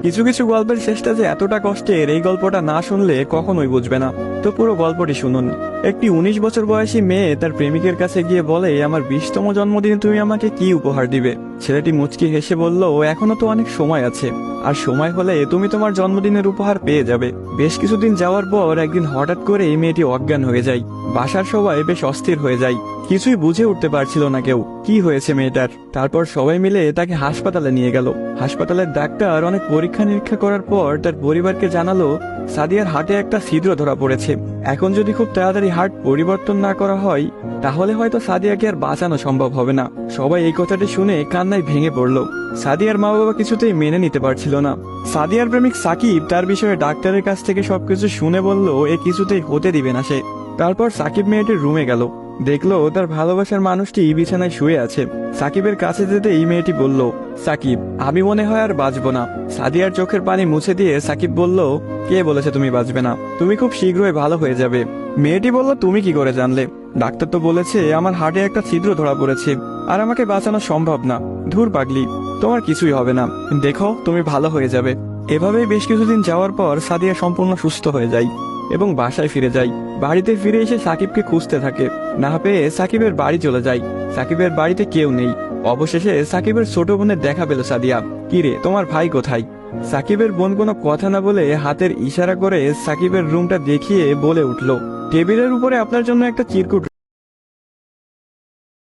কিছু কিছু গল্পের শেষটা যে এতটা কষ্টের, এই গল্পটা না শুনলে কখনোই বুঝবে না। তো পুরো গল্পটি শুনুন। একটি 19 বছর বয়সী মেয়ে তার প্রেমিকের কাছে গিয়ে বলে, আমার 20তম জন্মদিনে তুমি আমাকে কি উপহার দিবে? ছেলেটি মুচকি হেসে বলল, এখনো তো অনেক সময় আছে, আর সময় হলে তুমি তোমার জন্মদিনের উপহার পেয়ে যাবে। বেশ কিছুদিন যাওয়ার পর একদিন হঠাৎ করে মেয়েটি অজ্ঞান হয়ে যায়। বাসার সবাই বেশ অস্থির হয়ে যায়, কিছুই বুঝে উঠতে পারছিল না কেউ কি হয়েছে মেয়েটার। তারপর সবাই মিলে তাকে হাসপাতালে নিয়ে গেল। হাসপাতালের ডাক্তার অনেক পরীক্ষা নিরীক্ষা করার পর তার পরিবারকে জানালো, সাদিয়ার হার্টে একটা ছিদ্র ধরা পড়েছে। এখন যদি খুব তাড়াতাড়ি হার্ট পরিবর্তন না করা হয়, তাহলে হয়তো সাদিয়াকে আর বাঁচানো সম্ভব হবে না। সবাই এই কথাটি শুনে কান্নায় ভেঙে পড়ল। সাদিয়ার মা বাবা কিছুতেই মেনে নিতে পারছিল না। সাদিয়ার প্রেমিক সাকিব তার বিষয়ে ডাক্তারের কাছ থেকে সবকিছু শুনে বলল, এ কিছুতেই হতে দিবে না সে। তারপর সাকিব মেয়েটির রুমে গেল, দেখলো তার ভালোবাসার মানুষটি বিছানায় শুয়ে আছে। সাকিবের কাছে যেতে এই মেয়েটি বলল, সাকিব, আমি মনে হয় আর বাঁচবো না। সাদিয়ার চোখের পানি মুছে দিয়ে সাকিব বলল, কে বলেছে তুমি বাঁচবে না? তুমি খুব শীঘ্রই ভালো হয়ে যাবে। মেয়েটি বলল, তুমি কি করে জানলে? ডাক্তার তো বলেছে আমার হার্টে একটা ছিদ্র ধরা পড়েছে, আর আমাকে বাঁচানো সম্ভব না। ধুর পাগলি, তোমার কিছুই হবে না, দেখো তুমি ভালো হয়ে যাবে। এভাবেই বেশ কিছুদিন যাওয়ার পর সাদিয়া সম্পূর্ণ সুস্থ হয়ে যায় এবং বাসায় ফিরে যায়। বাড়িতে ফিরে এসে সাকিবকে খুঁজতে থাকে, না পেয়ে সাকিবের বাড়ি চলে যায়। সাকিবের বাড়িতে কেউ নেই। অবশেষে সাকিবের ছোট বোনের দেখা পেল সাদিয়া। কিরে, তোমার ভাই কোথায়? সাকিবের বোন কোনো কথা না বলে হাতের ইশারা করে সাকিবের রুমটা দেখিয়ে বলে উঠল, টেবিলের উপরে আপনার জন্য একটা চিরকুট